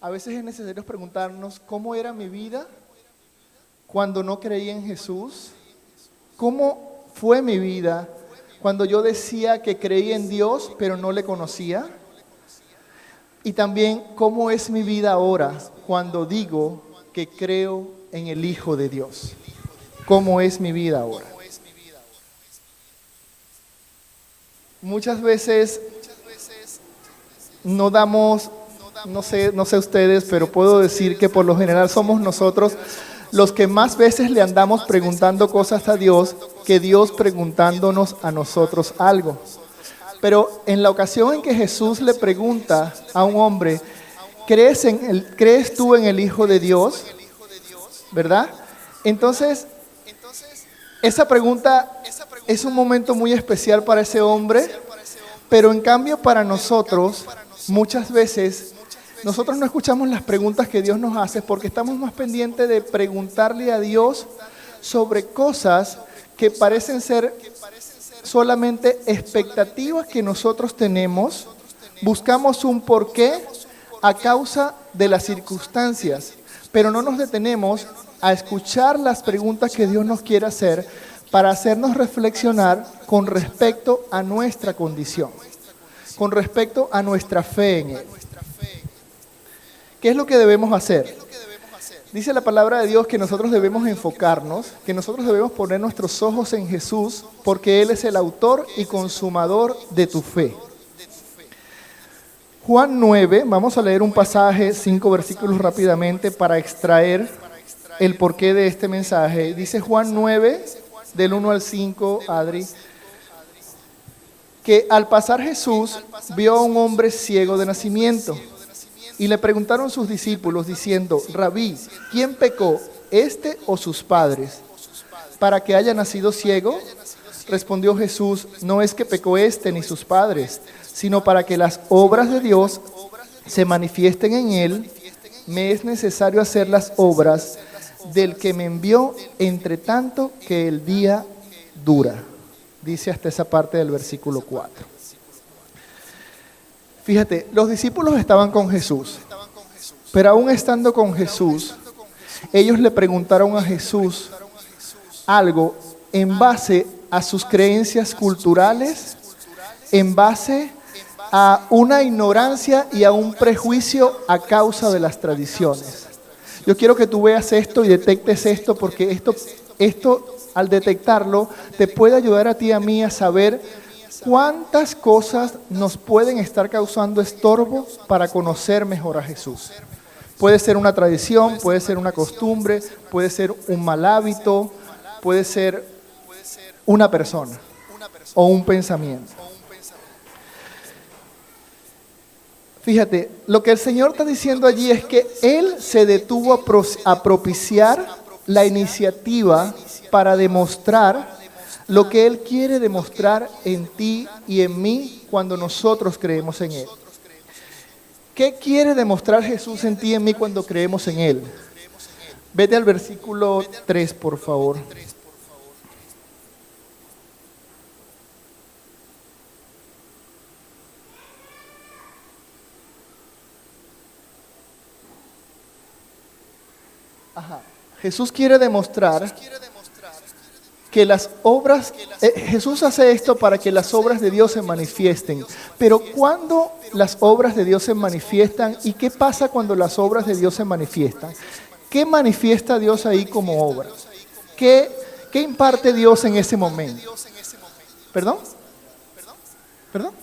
A veces es necesario preguntarnos cómo era mi vida cuando no creía en Jesús, cómo fue mi vida cuando yo decía que creía en Dios pero no le conocía, y también cómo es mi vida ahora cuando digo que creo en el Hijo de Dios. ¿Cómo es mi vida ahora? Muchas veces no damos, no sé ustedes, pero puedo decir que por lo general somos nosotros los que más veces le andamos preguntando cosas a Dios que Dios preguntándonos a nosotros algo. Pero en la ocasión en que Jesús le pregunta a un hombre, ¿crees tú en el Hijo de Dios? ¿Verdad? Entonces, esa pregunta es un momento muy especial para ese hombre, pero en cambio para nosotros, muchas veces, nosotros no escuchamos las preguntas que Dios nos hace porque estamos más pendientes de preguntarle a Dios sobre cosas que parecen ser solamente expectativas que nosotros tenemos. Buscamos un porqué a causa de las circunstancias, pero no nos detenemos a escuchar las preguntas que Dios nos quiere hacer para hacernos reflexionar con respecto a nuestra condición, con respecto a nuestra fe en Él. ¿Qué es lo que debemos hacer? Dice la palabra de Dios que nosotros debemos enfocarnos, que nosotros debemos poner nuestros ojos en Jesús, porque Él es el autor y consumador de tu fe. Juan 9, vamos a leer un pasaje, 5 versículos rápidamente para extraer el porqué de este mensaje. Dice Juan 9, del 1 al 5, Adri, que al pasar Jesús vio a un hombre ciego de nacimiento. Y le preguntaron sus discípulos diciendo, Rabí, ¿quién pecó, este o sus padres, para que haya nacido ciego? Respondió Jesús, no es que pecó este ni sus padres, sino para que las obras de Dios se manifiesten en él. Me es necesario hacer las obras del que me envió, entre tanto que el día dura. Dice hasta esa parte del versículo 4. Fíjate, los discípulos estaban con Jesús, pero aún estando con Jesús, ellos le preguntaron a Jesús algo en base a sus creencias culturales, en base a una ignorancia y a un prejuicio a causa de las tradiciones. Yo quiero que tú veas esto y detectes esto, porque esto al detectarlo te puede ayudar a ti y a mí a saber ¿cuántas cosas nos pueden estar causando estorbo para conocer mejor a Jesús? Puede ser una tradición, puede ser una costumbre, puede ser un mal hábito, puede ser una persona o un pensamiento. Fíjate, lo que el Señor está diciendo allí es que Él se detuvo a propiciar la iniciativa para demostrar lo que Él quiere demostrar en ti y en mí cuando nosotros creemos en Él. ¿Qué quiere demostrar Jesús en ti y en mí cuando creemos en Él? Vete al versículo 3, por favor. Jesús quiere demostrar que las obras, Jesús hace esto para que las obras de Dios se manifiesten. Pero ¿cuándo las obras de Dios se manifiestan? ¿Y qué pasa cuando las obras de Dios se manifiestan? ¿Qué manifiesta Dios ahí como obra? ¿Qué imparte Dios en ese momento? ¿Perdón? ¿Perdón?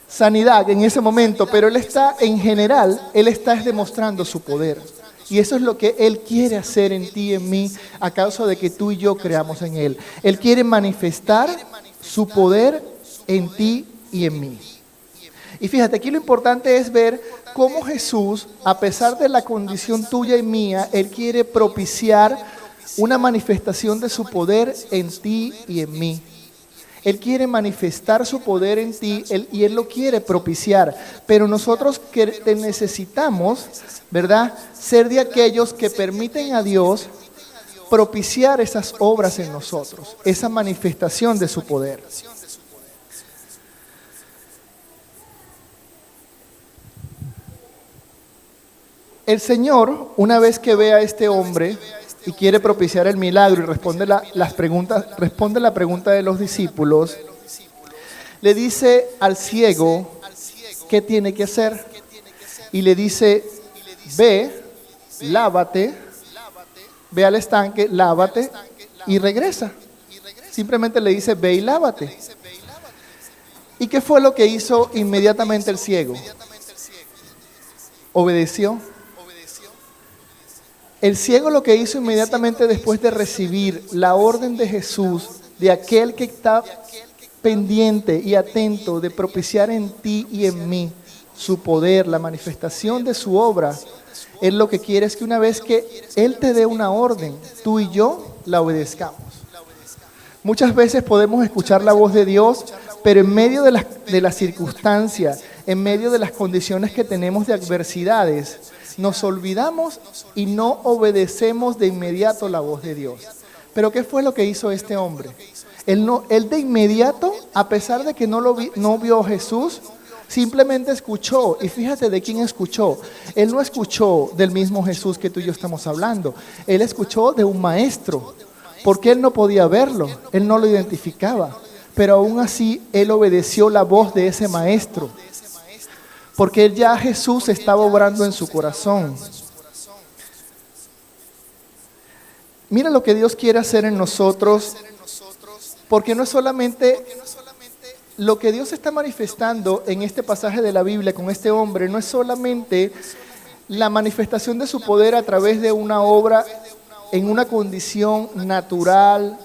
Sanidad en ese momento, pero Él está, en general, Él está demostrando su poder. Y eso es lo que Él quiere hacer en ti y en mí a causa de que tú y yo creamos en Él. Él quiere manifestar su poder en ti y en mí. Y fíjate, aquí lo importante es ver cómo Jesús, a pesar de la condición tuya y mía, Él quiere propiciar una manifestación de su poder en ti y en mí. Él quiere manifestar su poder en ti y Él lo quiere propiciar. Pero nosotros necesitamos, ¿verdad?, ser de aquellos que permiten a Dios propiciar esas obras en nosotros, esa manifestación de su poder. El Señor, una vez que ve a este hombre y quiere propiciar el milagro y responde la pregunta de los discípulos, le dice al ciego qué tiene que hacer. Y le dice, ve, lávate, ve al estanque, lávate y regresa. Simplemente le dice, ve y lávate. ¿Y qué fue lo que hizo inmediatamente el ciego? Obedeció. El ciego lo que hizo inmediatamente después de recibir la orden de Jesús, de aquel que está pendiente y atento de propiciar en ti y en mí su poder, la manifestación de su obra, Él lo que quiere es que una vez que Él te dé una orden, tú y yo la obedezcamos. Muchas veces podemos escuchar la voz de Dios, pero en medio de las circunstancias, en medio de las condiciones que tenemos de adversidades, nos olvidamos y no obedecemos de inmediato la voz de Dios. Pero ¿qué fue lo que hizo este hombre? Él de inmediato, a pesar de que no vio a Jesús, simplemente escuchó. Y fíjate de quién escuchó. Él no escuchó del mismo Jesús que tú y yo estamos hablando. Él escuchó de un maestro, porque él no podía verlo, él no lo identificaba. Pero aún así, él obedeció la voz de ese maestro, porque ya Jesús estaba obrando en su corazón. Mira lo que Dios quiere hacer en nosotros, porque no es solamente lo que Dios está manifestando en este pasaje de la Biblia con este hombre, no es solamente la manifestación de su poder a través de una obra en una condición natural,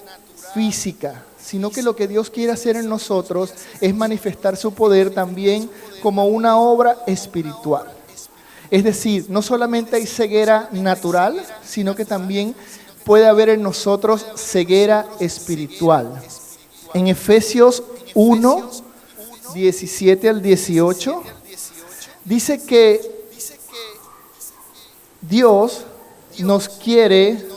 física, sino que lo que Dios quiere hacer en nosotros es manifestar su poder también como una obra espiritual. Es decir, no solamente hay ceguera natural, sino que también puede haber en nosotros ceguera espiritual. En Efesios 1, 17 al 18, dice que Dios nos quiere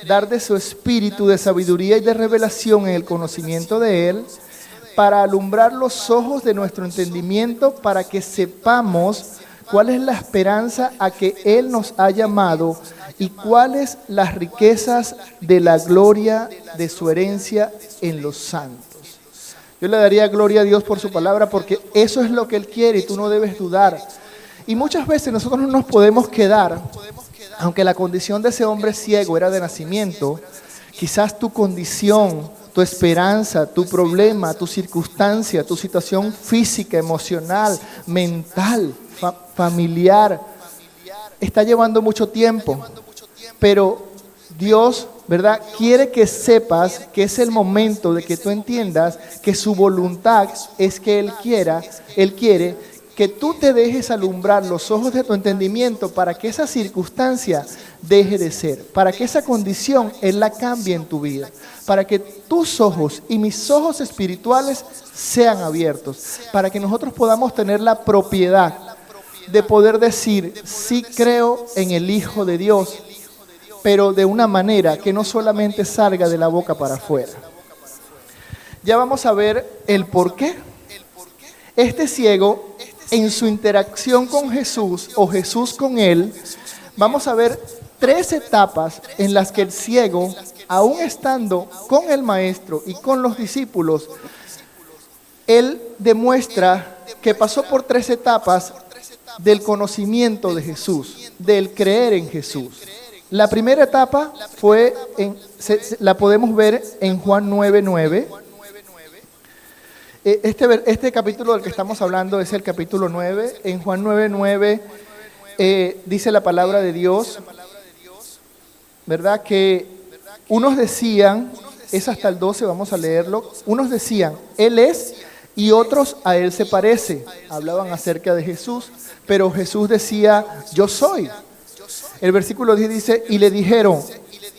dar de su espíritu de sabiduría y de revelación en el conocimiento de Él, para alumbrar los ojos de nuestro entendimiento, para que sepamos cuál es la esperanza a que Él nos ha llamado y cuáles las riquezas de la gloria de su herencia en los santos. Yo le daría gloria a Dios por su palabra, porque eso es lo que Él quiere y tú no debes dudar. Y muchas veces nosotros no nos podemos quedar, aunque la condición de ese hombre ciego era de nacimiento, quizás tu condición, tu esperanza, tu problema, tu circunstancia, tu situación física, emocional, mental, familiar, está llevando mucho tiempo, pero Dios, ¿verdad?, quiere que sepas que es el momento de que tú entiendas que su voluntad es que Él quiere que tú te dejes alumbrar los ojos de tu entendimiento para que esa circunstancia deje de ser, para que esa condición Él la cambie en tu vida, para que tus ojos y mis ojos espirituales sean abiertos, para que nosotros podamos tener la propiedad de poder decir, sí creo en el Hijo de Dios, pero de una manera que no solamente salga de la boca para afuera. Ya vamos a ver el por qué. Este ciego, en su interacción con Jesús o Jesús con él, vamos a ver 3 etapas en las que el ciego, aún estando con el maestro y con los discípulos, él demuestra que pasó por 3 etapas del conocimiento de Jesús, del creer en Jesús. La primera etapa la podemos ver en Juan 9:9. Este capítulo del que estamos hablando es el capítulo 9. En Juan 9:9 dice la palabra de Dios, ¿verdad? Que unos decían, es hasta el 12, vamos a leerlo. Unos decían, Él es, y otros, a Él se parece. Hablaban acerca de Jesús, pero Jesús decía, yo soy. El versículo 10 dice, y le dijeron,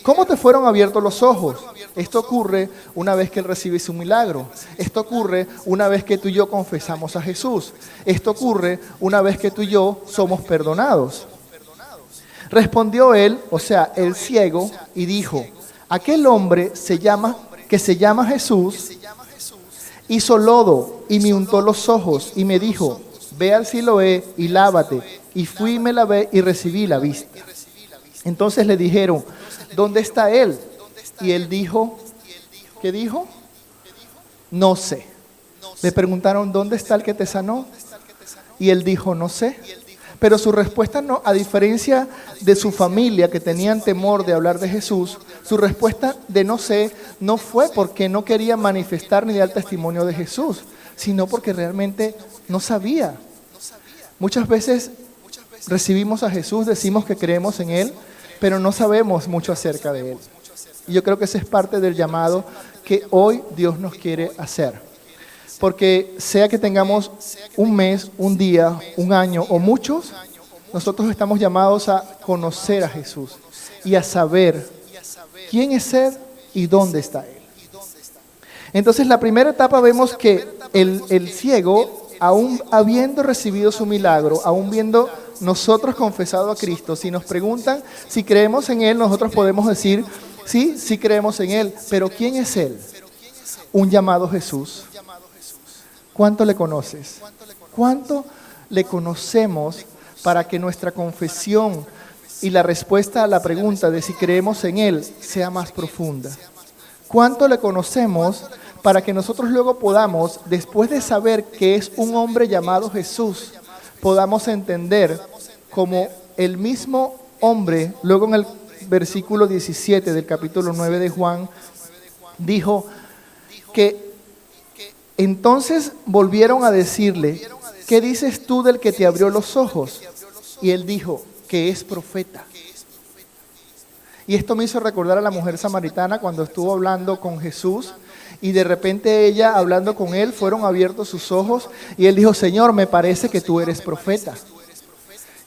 ¿cómo te fueron abiertos los ojos? Esto ocurre una vez que Él recibe su milagro. Esto ocurre una vez que tú y yo confesamos a Jesús. Esto ocurre una vez que tú y yo somos perdonados. Respondió él, o sea, el ciego, y dijo, aquel hombre que se llama Jesús, hizo lodo y me untó los ojos y me dijo, ve al Siloé y lávate. Y fui y me lavé y recibí la vista. Entonces le dijeron, ¿dónde está él? Y él dijo, ¿qué dijo? No sé. Le preguntaron, ¿dónde está el que te sanó? Y él dijo, no sé. Pero su respuesta no, a diferencia de su familia que tenían temor de hablar de Jesús, su respuesta de no sé no fue porque no quería manifestar ni dar testimonio de Jesús, sino porque realmente no sabía. Muchas veces recibimos a Jesús, decimos que creemos en Él, pero no sabemos mucho acerca de Él. Y yo creo que ese es parte del llamado que hoy Dios nos quiere hacer. Porque sea que tengamos un mes, un día, un año o muchos, nosotros estamos llamados a conocer a Jesús y a saber quién es Él y dónde está Él. Entonces, la primera etapa vemos que el ciego, aún habiendo recibido su milagro, aún viendo nosotros confesado a Cristo, si nos preguntan si creemos en Él, nosotros podemos decir, sí, sí creemos en Él, pero ¿quién es Él? Un llamado Jesús. ¿Cuánto le conoces? ¿Cuánto le conocemos para que nuestra confesión y la respuesta a la pregunta de si creemos en Él sea más profunda? ¿Cuánto le conocemos para que nosotros luego podamos, después de saber que es un hombre llamado Jesús, podamos entender como el mismo hombre, luego en el versículo 17 del capítulo 9 de Juan, dijo que entonces volvieron a decirle, ¿qué dices tú del que te abrió los ojos? Y él dijo, que es profeta. Y esto me hizo recordar a la mujer samaritana cuando estuvo hablando con Jesús y de repente ella, hablando con él, fueron abiertos sus ojos y él dijo, Señor, me parece que tú eres profeta.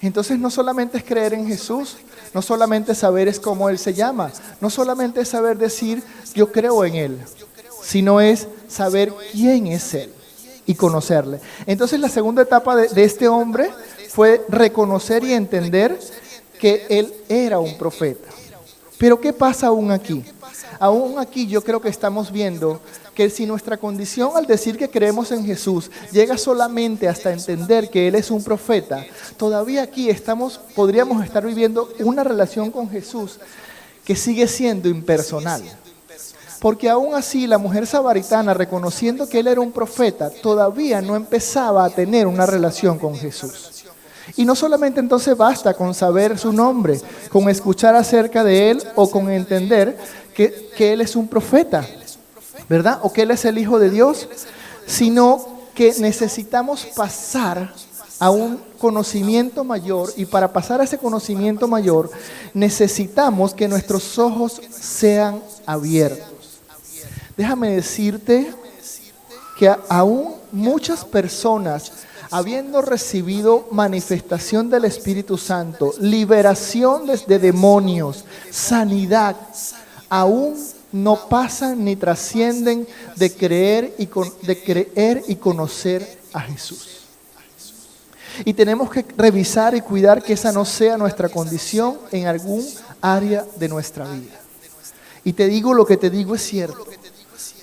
Entonces no solamente es creer en Jesús, no solamente saber es cómo Él se llama, no solamente es saber decir, yo creo en Él, sino es saber quién es Él y conocerle. Entonces la segunda etapa de este hombre fue reconocer y entender que Él era un profeta. Pero ¿qué pasa aún aquí? Aún aquí yo creo que estamos viendo que si nuestra condición al decir que creemos en Jesús llega solamente hasta entender que Él es un profeta, todavía aquí podríamos estar viviendo una relación con Jesús que sigue siendo impersonal. Porque aún así la mujer samaritana, reconociendo que Él era un profeta, todavía no empezaba a tener una relación con Jesús. Y no solamente entonces basta con saber su nombre, con escuchar acerca de Él o con entender que Él es un profeta, ¿verdad? O que Él es el Hijo de Dios, sino que necesitamos pasar a un conocimiento mayor y para pasar a ese conocimiento mayor necesitamos que nuestros ojos sean abiertos. Déjame decirte que aún muchas personas, habiendo recibido manifestación del Espíritu Santo, liberación de demonios, sanidad, aún no pasan ni trascienden de creer y conocer a Jesús. Y tenemos que revisar y cuidar que esa no sea nuestra condición en algún área de nuestra vida. Y te digo, lo que te digo es cierto.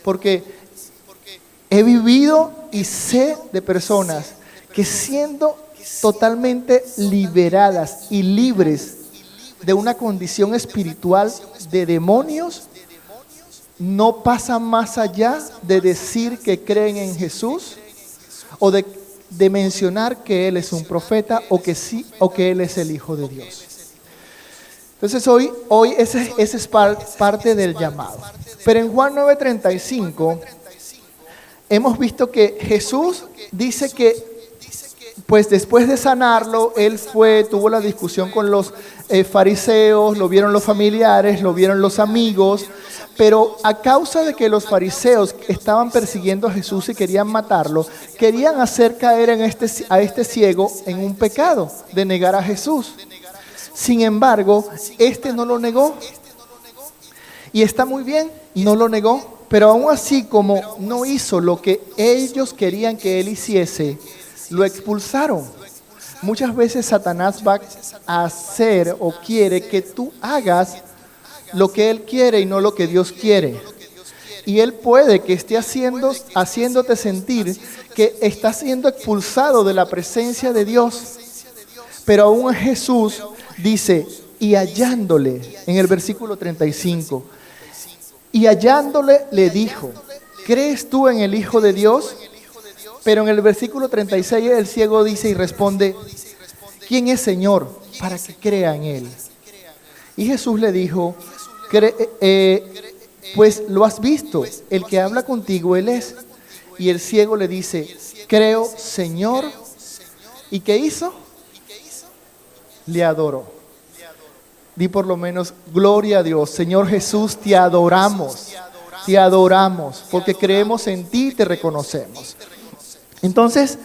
Porque he vivido y sé de personas que siendo totalmente liberadas y libres de una condición espiritual de demonios, no pasan más allá de decir que creen en Jesús o de mencionar que Él es un profeta o que Él es el Hijo de Dios. Entonces hoy ese es parte del llamado. Pero en Juan 9:35 hemos visto que Jesús dice que pues después de sanarlo, Él tuvo la discusión con los fariseos, lo vieron los familiares, lo vieron los amigos, pero a causa de que los fariseos estaban persiguiendo a Jesús y querían matarlo, querían hacer caer a este ciego en un pecado de negar a Jesús. Sin embargo, este no lo negó. Y está muy bien, no lo negó. Pero aún así, como no hizo lo que ellos querían que él hiciese, lo expulsaron. Muchas veces Satanás va a hacer o quiere que tú hagas lo que él quiere y no lo que Dios quiere. Y él puede que esté haciéndote sentir que estás siendo expulsado de la presencia de Dios. Pero aún Jesús dice, y hallándole, en el versículo 35, y hallándole le dijo, ¿crees tú en el Hijo de Dios? Pero en el versículo 36 el ciego dice y responde, ¿quién es Señor para que crea en Él? Y Jesús le dijo, pues lo has visto, el que habla contigo Él es. Y el ciego le dice, creo, Señor. ¿Y qué hizo? Le adoró. Di por lo menos, gloria a Dios. Señor Jesús, te adoramos, porque creemos en ti y te reconocemos. Entonces,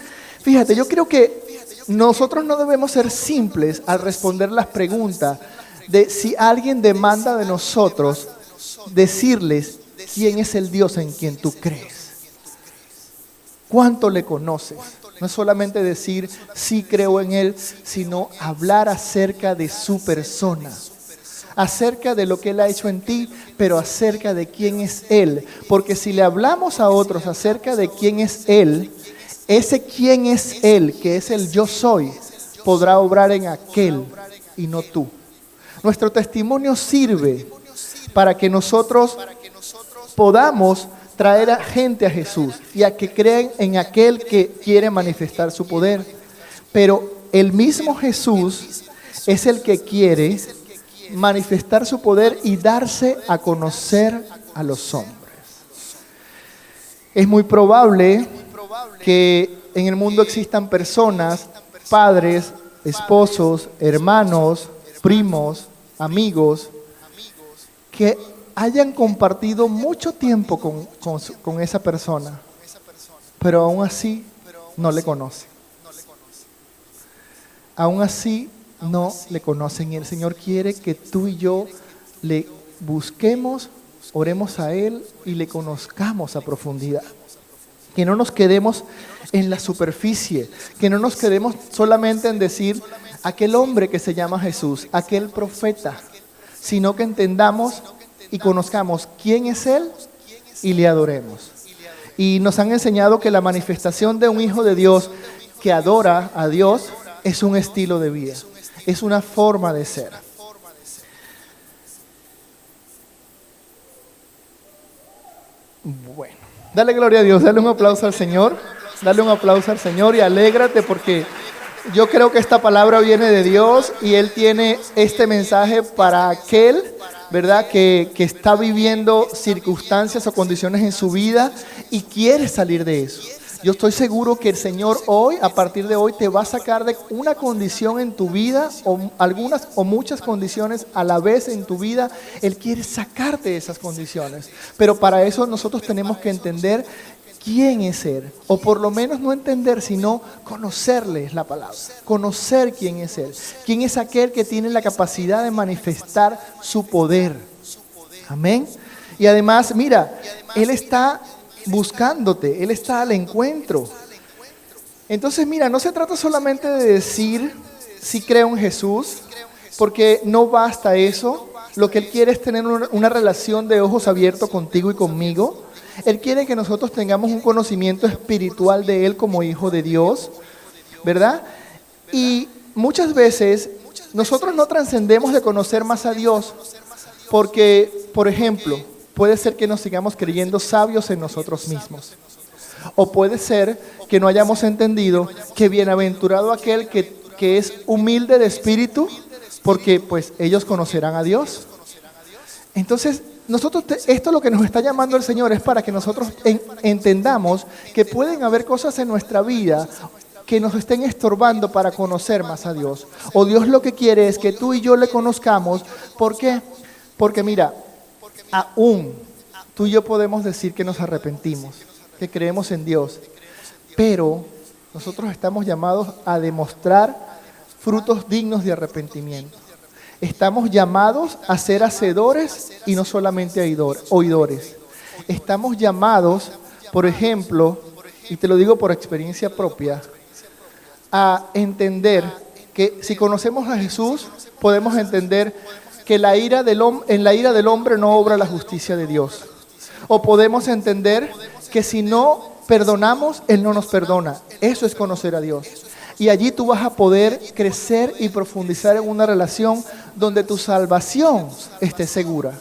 fíjate, yo creo que nosotros no debemos ser simples al responder las preguntas de si alguien demanda de nosotros decirles quién es el Dios en quien tú crees. ¿Cuánto le conoces? No es solamente decir sí creo en Él, sino hablar acerca de su persona, acerca de lo que Él ha hecho en ti, pero acerca de quién es Él. Porque si le hablamos a otros acerca de quién es Él, ese quién es Él, que es el yo soy, podrá obrar en aquel y no tú. Nuestro testimonio sirve para que nosotros podamos traer a gente a Jesús y a que crean en aquel que quiere manifestar su poder. Pero el mismo Jesús es el que quiere manifestar su poder y darse a conocer a los hombres. Es muy probable que en el mundo existan personas, padres, esposos, hermanos, primos, amigos, que hayan compartido mucho tiempo con esa persona, pero aún así no le conocen. Aún así no le conocen. Y el Señor quiere que tú y yo le busquemos, oremos a Él y le conozcamos a profundidad. Que no nos quedemos en la superficie, que no nos quedemos solamente en decir aquel hombre que se llama Jesús, aquel profeta, sino que entendamos y conozcamos quién es Él y le adoremos. Y nos han enseñado que la manifestación de un hijo de Dios que adora a Dios es un estilo de vida, es una forma de ser. Bueno, dale gloria a Dios, dale un aplauso al Señor, y alégrate porque yo creo que esta palabra viene de Dios y Él tiene este mensaje para aquel, ¿verdad?, que está viviendo circunstancias o condiciones en su vida y quiere salir de eso. Yo estoy seguro que el Señor hoy, a partir de hoy, te va a sacar de una condición en tu vida, o algunas o muchas condiciones a la vez en tu vida. Él quiere sacarte de esas condiciones. Pero para eso nosotros tenemos que entender quién es Él. O por lo menos no entender, sino conocerle la palabra. Conocer quién es Él. Quién es aquel que tiene la capacidad de manifestar su poder. Amén. Y además, mira, Él está buscándote, Él está al encuentro. Entonces, mira, no se trata solamente de decir si creo en Jesús, porque no basta eso. Lo que Él quiere es tener una relación de ojos abiertos contigo y conmigo. Él quiere que nosotros tengamos un conocimiento espiritual de Él como hijo de Dios, ¿verdad? Y muchas veces nosotros no trascendemos de conocer más a Dios porque, por ejemplo, puede ser que nos sigamos creyendo sabios en nosotros mismos. O puede ser que no hayamos entendido que bienaventurado aquel que es humilde de espíritu, porque pues ellos conocerán a Dios. Entonces, esto es lo que nos está llamando el Señor, es para que nosotros entendamos que pueden haber cosas en nuestra vida que nos estén estorbando para conocer más a Dios. O Dios lo que quiere es que tú y yo le conozcamos. ¿Por qué? Porque mira, aún tú y yo podemos decir que nos arrepentimos, que creemos en Dios, pero nosotros estamos llamados a demostrar frutos dignos de arrepentimiento. Estamos llamados a ser hacedores y no solamente oidores. Estamos llamados, por ejemplo, y te lo digo por experiencia propia, a entender que si conocemos a Jesús, podemos entender que en la ira del hombre no obra la justicia de Dios. O podemos entender que si no perdonamos, Él no nos perdona. Eso es conocer a Dios. Y allí tú vas a poder crecer y profundizar en una relación donde tu salvación esté segura.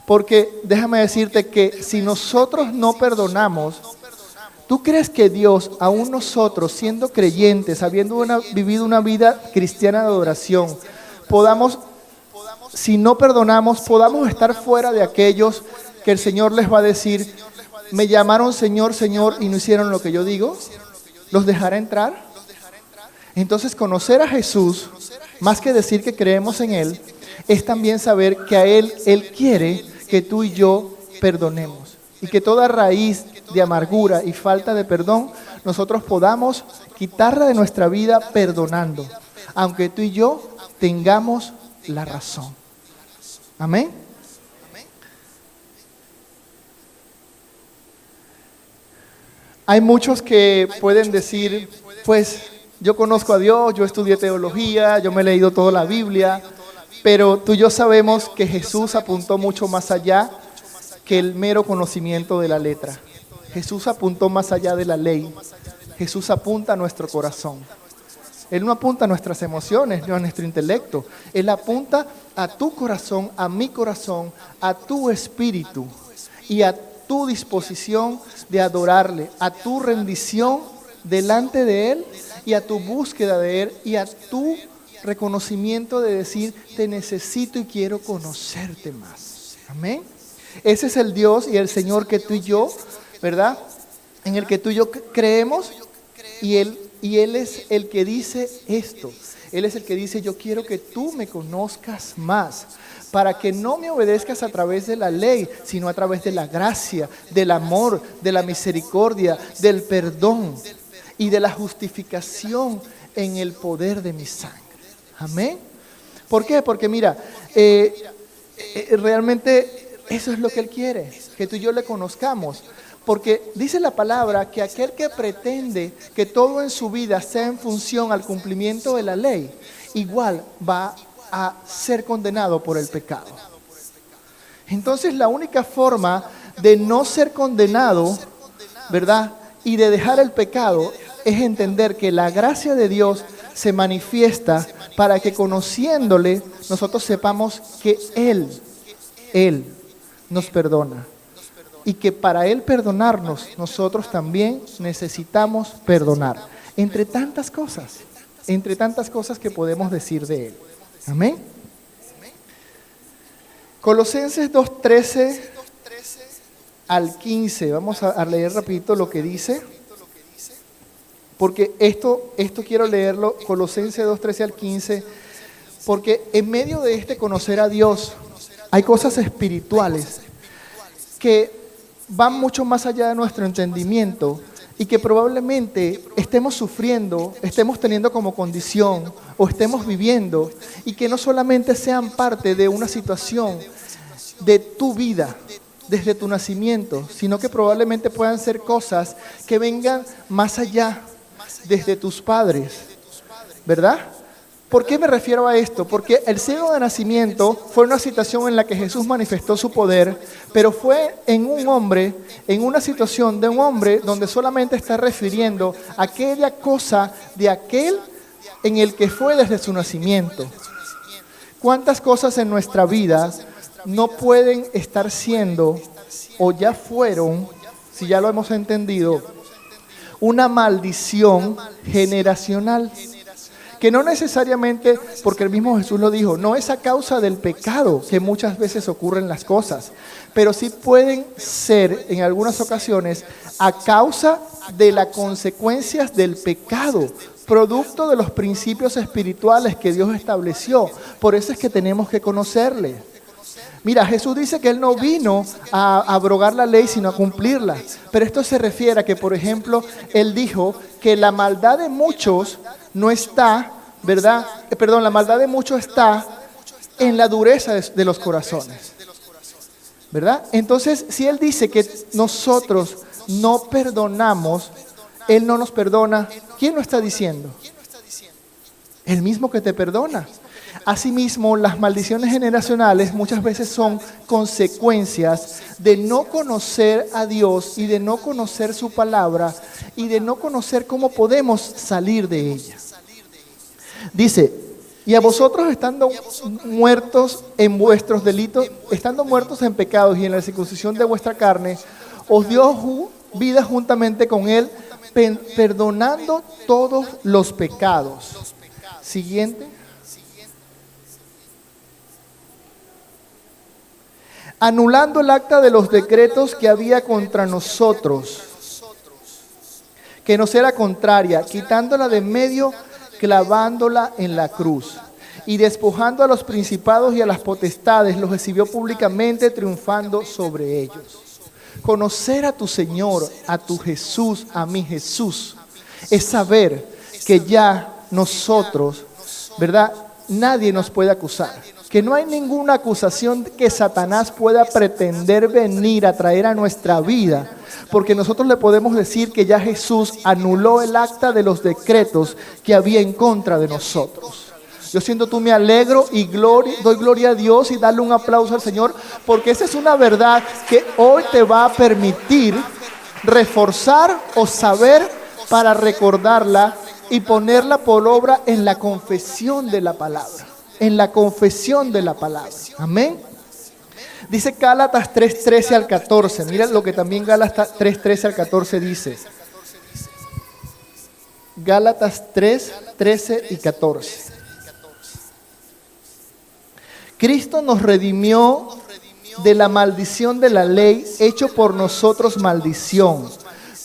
Porque déjame decirte que si nosotros no perdonamos, ¿tú crees que Dios, aún nosotros, siendo creyentes, habiendo vivido una vida cristiana de adoración, si no perdonamos, podamos estar fuera de aquellos que el Señor les va a decir, me llamaron Señor, Señor, y no hicieron lo que yo digo? ¿Los dejará entrar? Entonces, conocer a Jesús, más que decir que creemos en Él, es también saber que a Él quiere que tú y yo perdonemos. Y que toda raíz de amargura y falta de perdón, nosotros podamos quitarla de nuestra vida perdonando, aunque tú y yo tengamos la razón. Amén. Hay muchos que pueden decir, pues, yo conozco a Dios, yo estudié teología, yo me he leído toda la Biblia, pero tú y yo sabemos que Jesús apuntó mucho más allá que el mero conocimiento de la letra. Jesús apuntó más allá de la ley. Jesús apunta a nuestro corazón. Él no apunta a nuestras emociones, ni a nuestro intelecto. Él apunta a tu corazón, a mi corazón, a tu espíritu y a tu disposición de adorarle, a tu rendición delante de Él y a tu búsqueda de Él y a tu reconocimiento de decir, te necesito y quiero conocerte más. Amén. Ese es el Dios y el Señor que tú y yo, ¿verdad? En el que tú y yo creemos y Él es el que dice esto. Él es el que dice, yo quiero que tú me conozcas más, para que no me obedezcas a través de la ley, sino a través de la gracia, del amor, de la misericordia, del perdón y de la justificación en el poder de mi sangre. Amén. ¿Por qué? Porque mira, realmente eso es lo que Él quiere, que tú y yo le conozcamos. Porque dice la palabra que aquel que pretende que todo en su vida sea en función al cumplimiento de la ley, igual va a ser condenado por el pecado. Entonces la única forma de no ser condenado, ¿verdad? Y de dejar el pecado es entender que la gracia de Dios se manifiesta para que conociéndole nosotros sepamos que Él nos perdona. Y que para Él perdonarnos, nosotros también necesitamos perdonar. Entre tantas cosas que podemos decir de Él. Amén. Colosenses 2:13 al 15. Vamos a leer rapidito lo que dice. Porque esto quiero leerlo, Colosenses 2:13 al 15. Porque en medio de este conocer a Dios, hay cosas espirituales que van mucho más allá de nuestro entendimiento y que probablemente estemos sufriendo, estemos teniendo como condición o estemos viviendo y que no solamente sean parte de una situación de tu vida desde tu nacimiento, sino que probablemente puedan ser cosas que vengan más allá desde tus padres, ¿verdad? ¿Por qué me refiero a esto? Porque el ciego de nacimiento fue una situación en la que Jesús manifestó su poder, pero fue en un hombre, en una situación de un hombre donde solamente está refiriendo a aquella cosa de aquel en el que fue desde su nacimiento. ¿Cuántas cosas en nuestra vida no pueden estar siendo o ya fueron, si ya lo hemos entendido, una maldición generacional? Que no necesariamente, porque el mismo Jesús lo dijo, no es a causa del pecado que muchas veces ocurren las cosas, pero sí pueden ser en algunas ocasiones a causa de las consecuencias del pecado, producto de los principios espirituales que Dios estableció. Por eso es que tenemos que conocerle. Mira, Jesús dice que Él no vino a abrogar la ley, sino a cumplirla. Pero esto se refiere a que, por ejemplo, Él dijo que la maldad de muchos no está, ¿verdad? La maldad de muchos está en la dureza de los corazones, ¿verdad? Entonces, si Él dice que nosotros no perdonamos, Él no nos perdona, ¿quién lo está diciendo? El mismo que te perdona. Asimismo, las maldiciones generacionales muchas veces son consecuencias de no conocer a Dios y de no conocer su palabra y de no conocer cómo podemos salir de ella. Dice, y a vosotros estando muertos en vuestros delitos, estando muertos en pecados y en la circuncisión de vuestra carne, os dio vida juntamente con él, perdonando todos los pecados. Siguiente. Anulando el acta de los decretos que había contra nosotros, que nos era contraria, quitándola de medio, clavándola en la cruz, y despojando a los principados y a las potestades, los exhibió públicamente, triunfando sobre ellos. Conocer a tu Señor, a tu Jesús, a mi Jesús, es saber que ya nosotros, ¿verdad? Nadie nos puede acusar. Que no hay ninguna acusación que Satanás pueda pretender venir a traer a nuestra vida, porque nosotros le podemos decir que ya Jesús anuló el acta de los decretos que había en contra de nosotros. Yo siento tú me alegro y doy gloria a Dios y darle un aplauso al Señor, porque esa es una verdad que hoy te va a permitir reforzar o saber para recordarla y ponerla por obra en la confesión de la palabra. En la confesión de la palabra. Amén. Dice Gálatas 3:13 al 14. Mira lo que también Gálatas 3:13 al 14 dice. Gálatas 3:13 y 14. Cristo nos redimió de la maldición de la ley, hecho por nosotros maldición,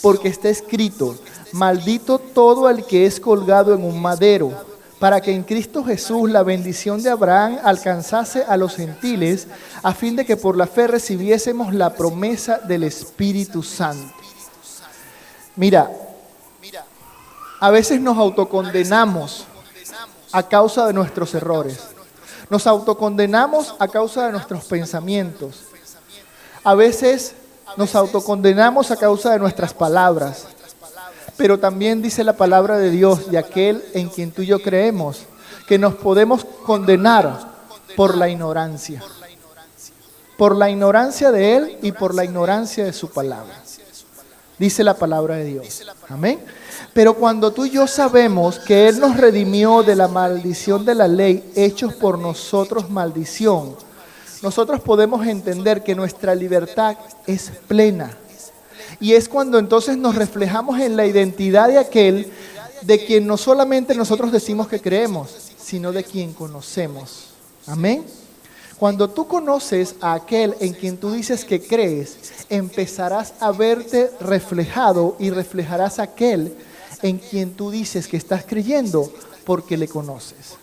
porque está escrito, maldito todo el que es colgado en un madero, para que en Cristo Jesús la bendición de Abraham alcanzase a los gentiles, a fin de que por la fe recibiésemos la promesa del Espíritu Santo. Mira, a veces nos autocondenamos a causa de nuestros errores. Nos autocondenamos a causa de nuestros pensamientos. A veces nos autocondenamos a causa de nuestras palabras. Pero también dice la palabra de Dios, de aquel en quien tú y yo creemos, que nos podemos condenar por la ignorancia. Por la ignorancia de Él y por la ignorancia de su palabra. Dice la palabra de Dios. Amén. Pero cuando tú y yo sabemos que Él nos redimió de la maldición de la ley, hechos por nosotros maldición, nosotros podemos entender que nuestra libertad es plena. Y es cuando entonces nos reflejamos en la identidad de aquel de quien no solamente nosotros decimos que creemos, sino de quien conocemos. Amén. Cuando tú conoces a aquel en quien tú dices que crees, empezarás a verte reflejado y reflejarás a aquel en quien tú dices que estás creyendo porque le conoces.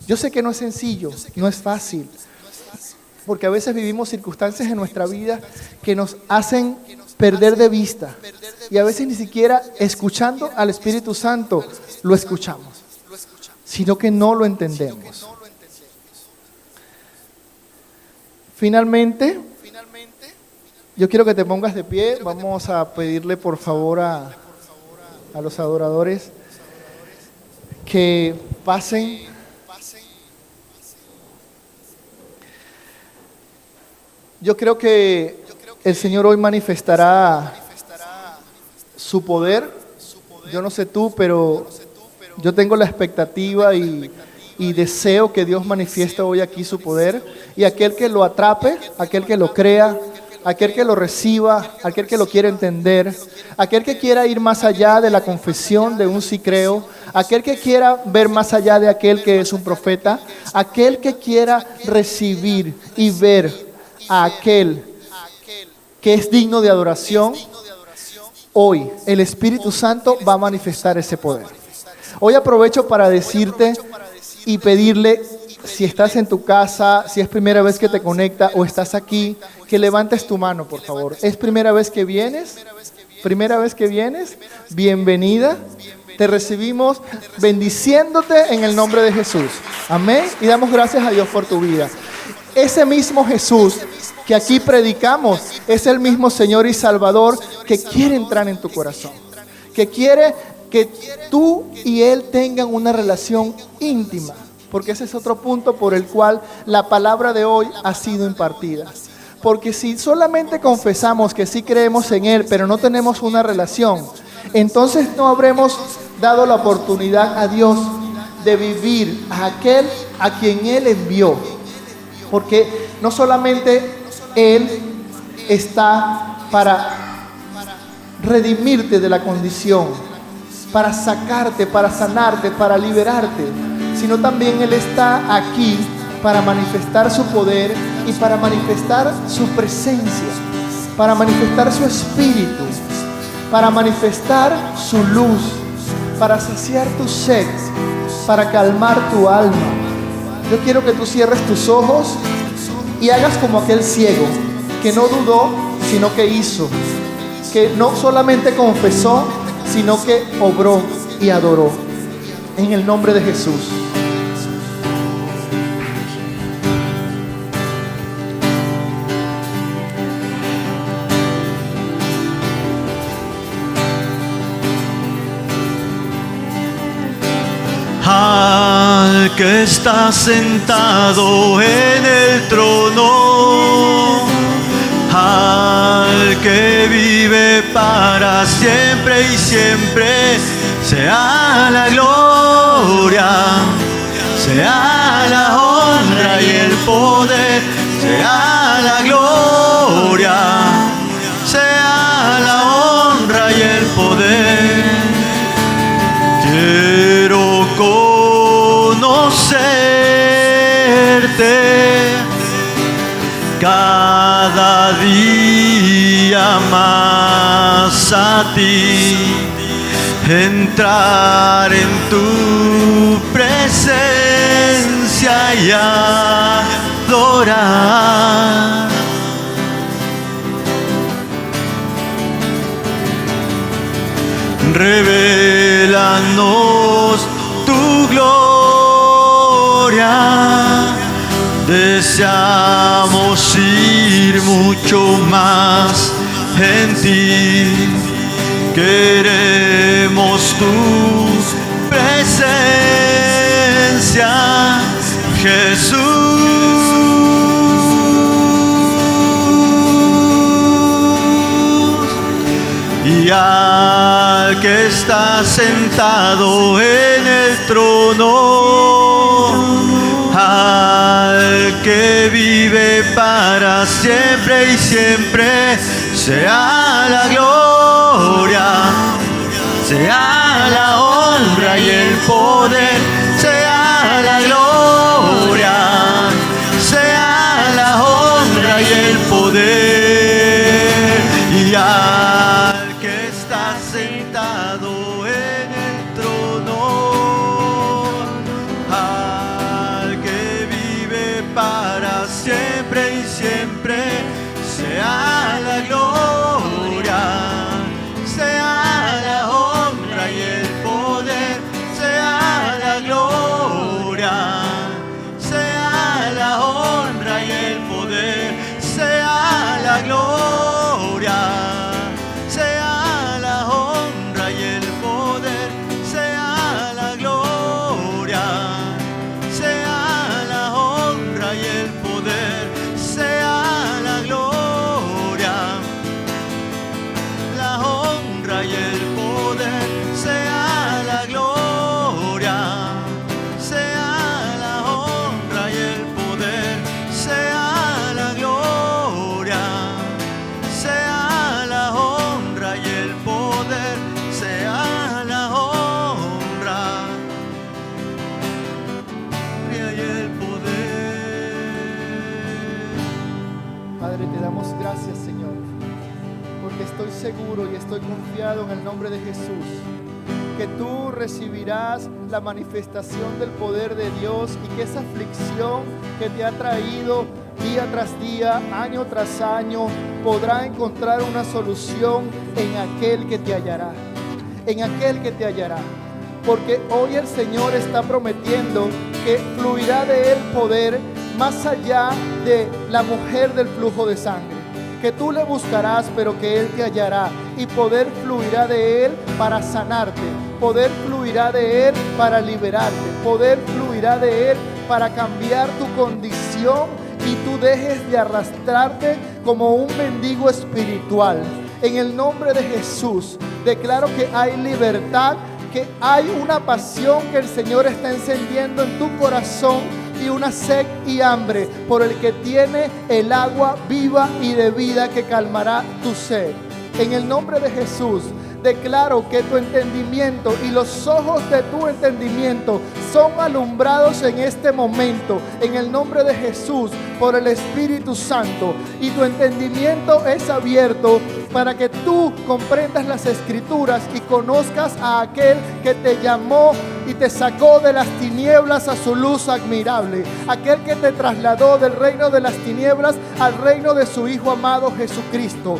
Yo sé que no es sencillo, no es fácil, porque a veces vivimos circunstancias en nuestra vida que nos hacen perder de vista y a veces ni siquiera escuchando al Espíritu Santo lo escuchamos, sino que no lo entendemos. Finalmente, yo quiero que te pongas de pie. Vamos a pedirle por favor a los adoradores que pasen. Yo creo que el Señor hoy manifestará su poder. Yo no sé tú, pero yo tengo la expectativa y deseo que Dios manifieste hoy aquí su poder. Y aquel que lo atrape, aquel que lo crea, aquel que lo reciba, aquel que lo quiera entender, aquel que quiera ir más allá de la confesión de un sí creo, aquel que quiera ver más allá de aquel que es un profeta, aquel que quiera recibir y ver a aquel que es digno de adoración, hoy el Espíritu Santo va a manifestar ese poder. Hoy aprovecho para decirte y pedirle, si estás en tu casa, si es primera vez que te conecta o estás aquí, que levantes tu mano, por favor. ¿Es primera vez que vienes? ¿Primera vez que vienes? Bienvenida. Te recibimos bendiciéndote en el nombre de Jesús. Amén. Y damos gracias a Dios por tu vida. Ese mismo Jesús que aquí predicamos es el mismo Señor y Salvador que quiere entrar en tu corazón, que quiere que tú y Él tengan una relación íntima, porque ese es otro punto por el cual la palabra de hoy ha sido impartida. Porque si solamente confesamos que sí creemos en Él, pero no tenemos una relación, entonces no habremos dado la oportunidad a Dios de vivir a aquel a quien Él envió. Porque no solamente Él está para redimirte de la condición, para sacarte, para sanarte, para liberarte, sino también Él está aquí para manifestar su poder y para manifestar su presencia, para manifestar su espíritu, para manifestar su luz, para saciar tu sed, para calmar tu alma. Yo quiero que tú cierres tus ojos y hagas como aquel ciego que no dudó, sino que hizo, que no solamente confesó, sino que obró y adoró. En el nombre de Jesús. Al que está sentado en el trono, al que vive para siempre y siempre, sea la gloria, sea la honra y el poder, sea la gloria, sea la honra y el poder. Quiero conocerte cada día más a ti, entrar en tu presencia y adorar. Revélanos tu gloria, deseamos ir mucho más en ti, queremos tu presencia, Jesús. Y al que está sentado en el trono, al que vive para siempre y siempre, sea la gloria, sea la honra y el poder, sea la gloria, sea la honra y el poder. Y al que está sentado en el trono, al que vive para siempre y siempre, sea la gloria, sea la honra y el poder, sea la gloria, sea la honra y el poder, sea la gloria, sea la honra y el poder, sea la gloria, sea la honra y el poder, sea la gloria, la honra y el poder, sea la gloria, sea la honra y el poder, sea la gloria, sea la honra y el poder, sea la honra y el poder. Padre, te damos gracias, Señor, porque estoy seguro y estoy confiado en el nombre de Jesús, que tú recibirás la manifestación del poder de Dios y que esa aflicción que te ha traído día tras día, año tras año, podrá encontrar una solución en aquel que te hallará, en aquel que te hallará. Porque hoy el Señor está prometiendo que fluirá de Él poder más allá de la mujer del flujo de sangre. Que tú le buscarás, pero que Él te hallará. Y poder fluirá de Él para sanarte. Poder fluirá de Él para liberarte. Poder fluirá necesidad de Él para cambiar tu condición y tú dejes de arrastrarte como un mendigo espiritual. En el nombre de Jesús, declaro que hay libertad, que hay una pasión que el Señor está encendiendo en tu corazón y una sed y hambre por el que tiene el agua viva y de vida que calmará tu sed. En el nombre de Jesús, declaro que tu entendimiento y los ojos de tu entendimiento son alumbrados en este momento, en el nombre de Jesús, por el Espíritu Santo. Y tu entendimiento es abierto para que tú comprendas las Escrituras y conozcas a aquel que te llamó y te sacó de las tinieblas a su luz admirable. Aquel que te trasladó del reino de las tinieblas al reino de su Hijo amado Jesucristo.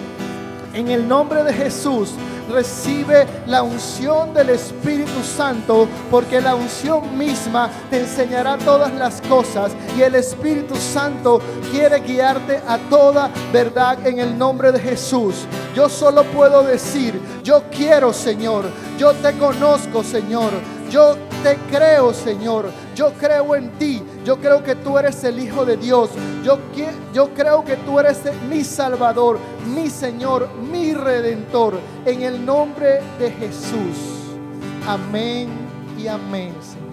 En el nombre de Jesús, recibe la unción del Espíritu Santo, porque la unción misma te enseñará todas las cosas y el Espíritu Santo quiere guiarte a toda verdad en el nombre de Jesús. Yo solo puedo decir: yo quiero, Señor, yo te conozco, Señor, yo te creo, Señor, yo creo en ti, yo creo que tú eres el Hijo de Dios, yo creo que tú eres mi Salvador, mi Señor, mi Redentor, en el nombre de Jesús. Amén y amén, Señor.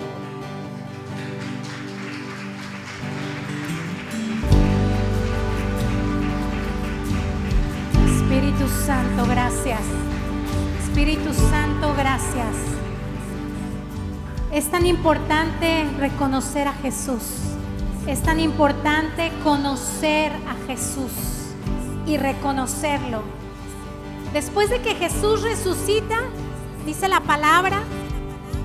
Espíritu Santo, gracias. Espíritu Santo, gracias. Es tan importante reconocer a Jesús. Es tan importante conocer a Jesús y reconocerlo. Después de que Jesús resucita, dice la palabra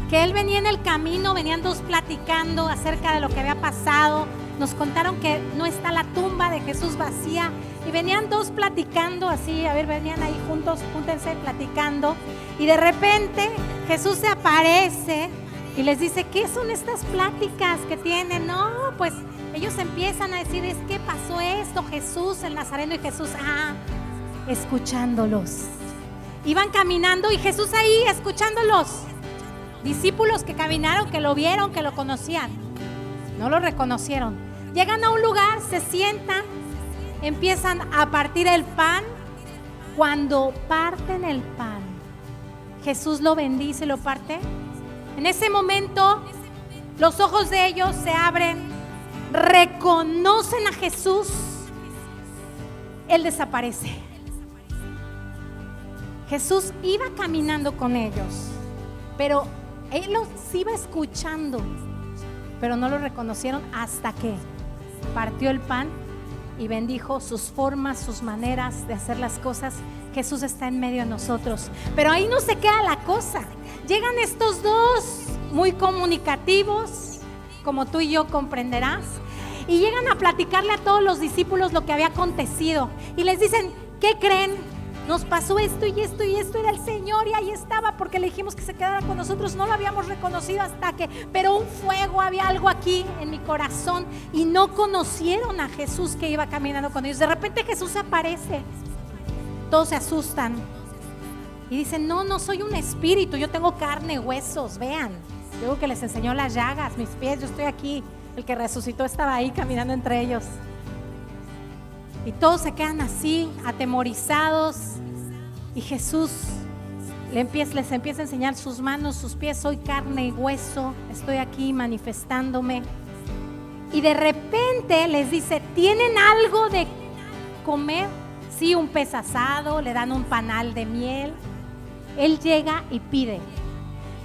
que Él venía en el camino, venían dos platicando acerca de lo que había pasado. Nos contaron que no está la tumba de Jesús vacía y venían dos platicando así, venían ahí juntos, júntense platicando, y de repente Jesús se aparece y les dice: ¿qué son estas pláticas que tienen? No, pues ellos empiezan a decir: es que pasó esto, Jesús el Nazareno. Y Jesús, escuchándolos. Iban caminando y Jesús ahí escuchándolos. Discípulos que caminaron, que lo vieron, que lo conocían, no lo reconocieron. Llegan a un lugar, se sientan, empiezan a partir el pan. Cuando parten el pan, Jesús lo bendice, lo parte. En ese momento, los ojos de ellos se abren, reconocen a Jesús. Él desaparece. Jesús iba caminando con ellos, pero Él los iba escuchando, pero no lo reconocieron hasta que partió el pan y bendijo sus formas, sus maneras de hacer las cosas. Jesús está en medio de nosotros, pero ahí no se queda la cosa. Llegan estos dos muy comunicativos, como tú y yo comprenderás, y llegan a platicarle a todos los discípulos lo que había acontecido, y les dicen: ¿qué creen? Nos pasó esto y esto y esto, era el Señor y ahí estaba, porque le dijimos que se quedara con nosotros, no lo habíamos reconocido hasta que, pero un fuego, había algo aquí en mi corazón, y no conocieron a Jesús que iba caminando con ellos. De repente Jesús se aparece, todos se asustan y dicen: no soy un espíritu, yo tengo carne, huesos, vean, yo que les enseñó las llagas, mis pies, yo estoy aquí. El que resucitó estaba ahí caminando entre ellos. Y todos se quedan así, atemorizados. Y Jesús les empieza a enseñar sus manos, sus pies: soy carne y hueso, estoy aquí manifestándome. Y de repente les dice: ¿tienen algo de comer? Sí, un pez asado, le dan un panal de miel. Él llega y pide.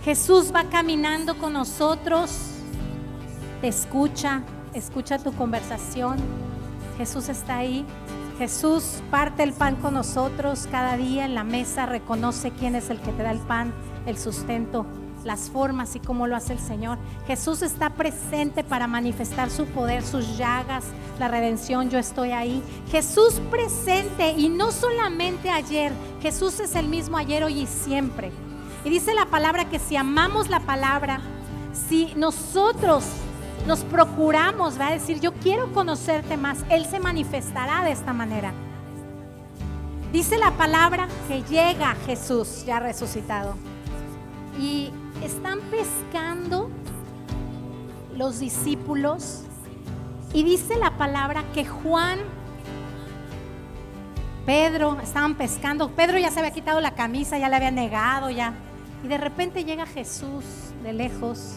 Jesús va caminando con nosotros, te escucha tu conversación. Jesús está ahí. Jesús parte el pan con nosotros cada día en la mesa, reconoce quién es el que te da el pan, el sustento, las formas y cómo lo hace el Señor. Jesús está presente para manifestar su poder, sus llagas, la redención. Yo estoy ahí. Jesús presente, y no solamente ayer. Jesús es el mismo ayer, hoy y siempre. Y dice la palabra que si amamos la palabra, si nosotros nos procuramos, va a decir: yo quiero conocerte más, Él se manifestará de esta manera. Dice la palabra que llega Jesús ya resucitado y están pescando los discípulos y dice la palabra que Juan, Pedro, estaban pescando. Pedro ya se había quitado la camisa, ya le había negado ya. Y de repente llega Jesús de lejos.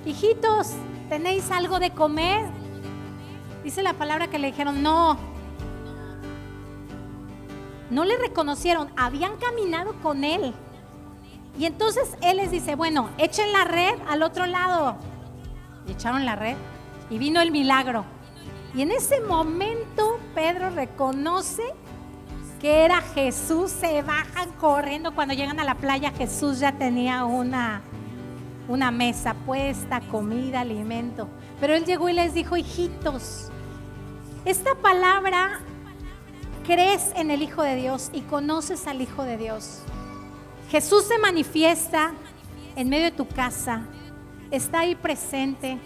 Hijitos, ¿tenéis algo de comer? Dice la palabra que le dijeron no. No le reconocieron, habían caminado con él. Y entonces él les dice, bueno, echen la red al otro lado. Y echaron la red y vino el milagro. Y en ese momento Pedro reconoce que era Jesús. Se bajan corriendo. Cuando llegan a la playa, Jesús ya tenía una mesa puesta, comida, alimento. Pero él llegó y les dijo, hijitos, esta palabra, crees en el Hijo de Dios y conoces al Hijo de Dios. Jesús se manifiesta en medio de tu casa, está ahí presente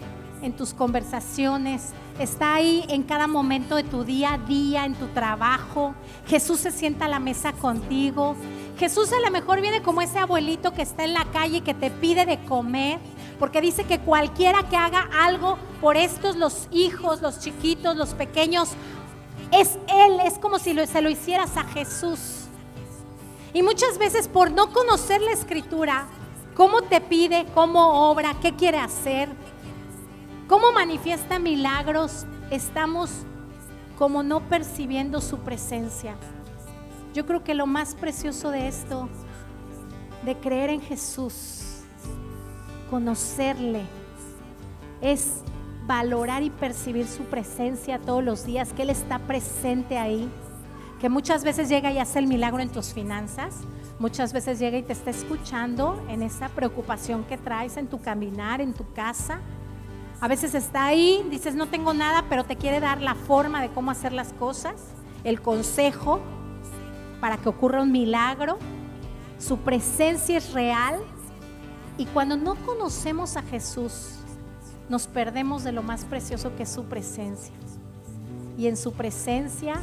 en tus conversaciones, está ahí en cada momento de tu día a día, en tu trabajo. Jesús se sienta a la mesa contigo. Jesús a lo mejor viene como ese abuelito que está en la calle y que te pide de comer, porque dice que cualquiera que haga algo por estos, los hijos, los chiquitos, los pequeños, es Él, es como si se lo hicieras a Jesús. Y muchas veces por no conocer la Escritura, cómo te pide, cómo obra, qué quiere hacer, cómo manifiesta milagros, estamos como no percibiendo su presencia. Yo creo que lo más precioso de esto, de creer en Jesús, conocerle, es valorar y percibir su presencia todos los días, que Él está presente ahí, que muchas veces llega y hace el milagro en tus finanzas, muchas veces llega y te está escuchando en esa preocupación que traes en tu caminar, en tu casa. A veces está ahí, dices no tengo nada, pero te quiere dar la forma de cómo hacer las cosas, el consejo para que ocurra un milagro. Su presencia es real. Y cuando no conocemos a Jesús, nos perdemos de lo más precioso que es su presencia. Y en su presencia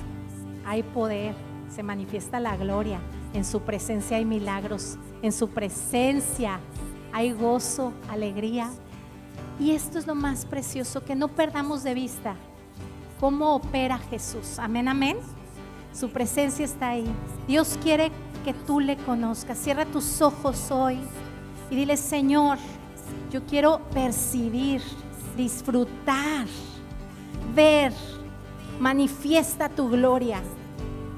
hay poder, se manifiesta la gloria. En su presencia hay milagros. En su presencia hay gozo, alegría. Y esto es lo más precioso, que no perdamos de vista cómo opera Jesús. Amén, amén. Su presencia está ahí. Dios quiere que tú le conozcas. Cierra tus ojos hoy y dile, Señor, yo quiero percibir, disfrutar, ver, manifiesta tu gloria.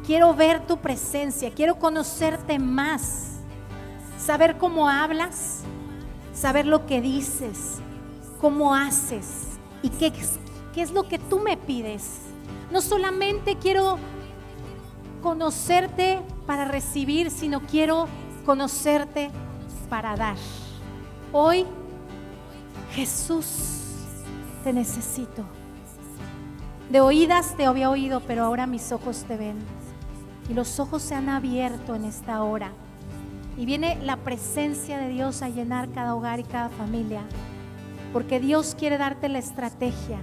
Quiero ver tu presencia, quiero conocerte más, saber cómo hablas, saber lo que dices, cómo haces y qué es lo que tú me pides. No solamente quiero conocerte para recibir, sino quiero conocerte para dar. Hoy, Jesús, te necesito. De oídas te había oído, pero ahora mis ojos te ven. Y los ojos se han abierto en esta hora. Y viene la presencia de Dios a llenar cada hogar y cada familia. Porque Dios quiere darte la estrategia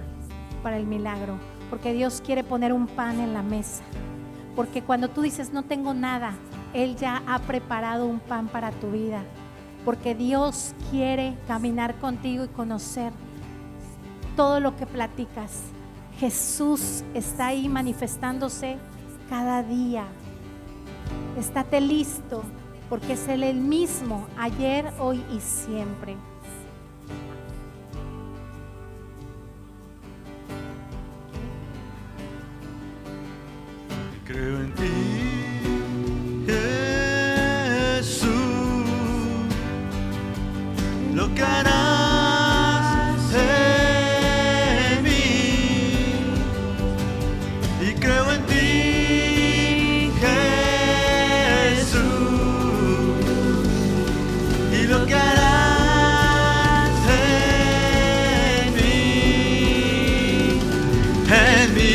para el milagro. Porque Dios quiere poner un pan en la mesa. Porque cuando tú dices no tengo nada, Él ya ha preparado un pan para tu vida. Porque Dios quiere caminar contigo y conocer todo lo que platicas. Jesús está ahí manifestándose cada día. Estate listo, porque es Él el mismo, ayer, hoy y siempre. Creo en ti, Jesús, lo que harás en mí, y creo en ti, Jesús, y lo que harás en mí, en mí.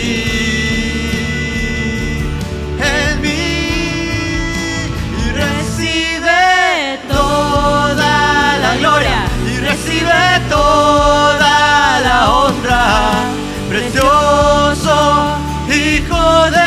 Recibe toda la honra, precioso Hijo de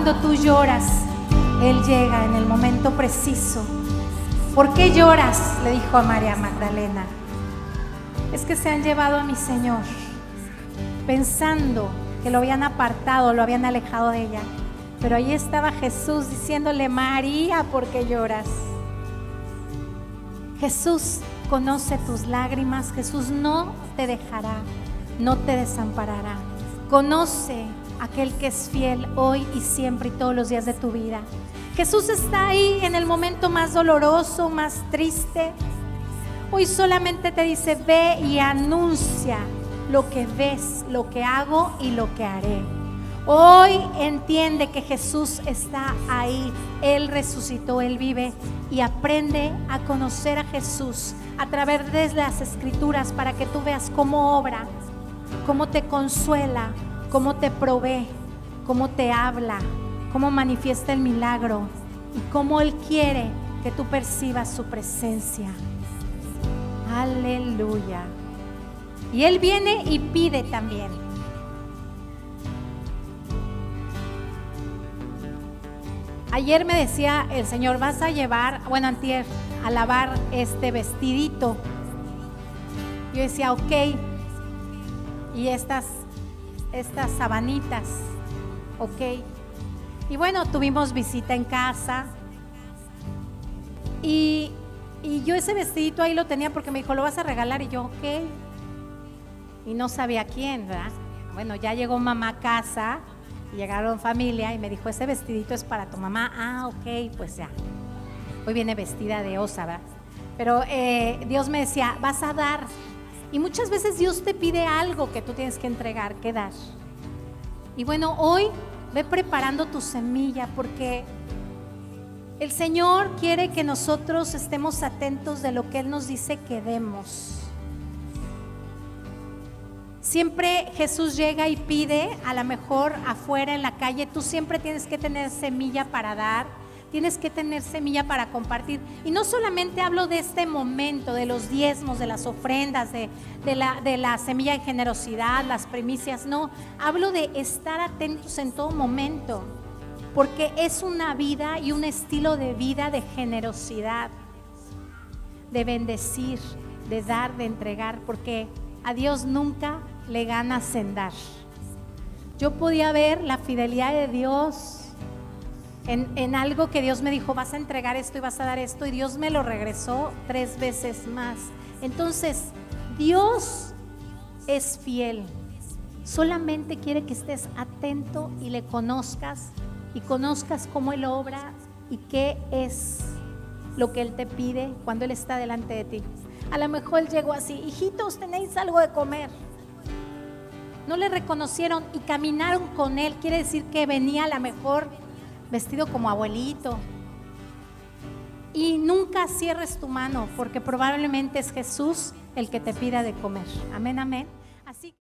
cuando tú lloras, Él llega en el momento preciso. ¿Por qué lloras?, le dijo a María Magdalena. Es que se han llevado a mi Señor, pensando que lo habían apartado, lo habían alejado de ella. Pero ahí estaba Jesús diciéndole: María, ¿por qué lloras? Jesús conoce tus lágrimas. Jesús no te dejará, no te desamparará. Conoce aquel que es fiel hoy y siempre y todos los días de tu vida. Jesús está ahí en el momento más doloroso, más triste. Hoy solamente te dice: ve y anuncia lo que ves, lo que hago y lo que haré. Hoy entiende que Jesús está ahí. Él resucitó, Él vive, y aprende a conocer a Jesús a través de las Escrituras para que tú veas cómo obra, cómo te consuela, cómo te provee, cómo te habla, cómo manifiesta el milagro y cómo Él quiere que tú percibas su presencia. Aleluya. Y Él viene y pide también. Ayer me decía el Señor: vas a llevar, antier, a lavar este vestidito. Yo decía: ok. Y estas sabanitas, ok. Y bueno, tuvimos visita en casa. Y yo ese vestidito ahí lo tenía porque me dijo: lo vas a regalar. Y yo: ok. Y no sabía quién, ¿verdad? Bueno, ya llegó mamá a casa. Y llegaron familia y me dijo: ese vestidito es para tu mamá. Ah, ok, pues ya. Hoy viene vestida de osa, ¿verdad? Pero Dios me decía: vas a dar. Y muchas veces Dios te pide algo que tú tienes que entregar, que dar. Y bueno, hoy ve preparando tu semilla, porque el Señor quiere que nosotros estemos atentos de lo que Él nos dice que demos. Siempre Jesús llega y pide, a lo mejor afuera en la calle, tú siempre tienes que tener semilla para dar, tienes que tener semilla para compartir. Y no solamente hablo de este momento, de los diezmos, de las ofrendas, de la semilla de generosidad, las primicias, no, hablo de estar atentos en todo momento, porque es una vida y un estilo de vida de generosidad, de bendecir, de dar, de entregar, porque a Dios nunca le ganas en dar. Yo podía ver la fidelidad de Dios en algo que Dios me dijo: vas a entregar esto y vas a dar esto, y Dios me lo regresó 3 veces más. Entonces, Dios es fiel. Solamente quiere que estés atento y le conozcas, y conozcas cómo Él obra y qué es lo que Él te pide cuando Él está delante de ti. A lo mejor Él llegó así: hijitos, ¿tenéis algo de comer? No le reconocieron y caminaron con Él. Quiere decir que venía a lo mejor vestido como abuelito. Y nunca cierres tu mano, porque probablemente es Jesús el que te pida de comer. Amén, amén. Así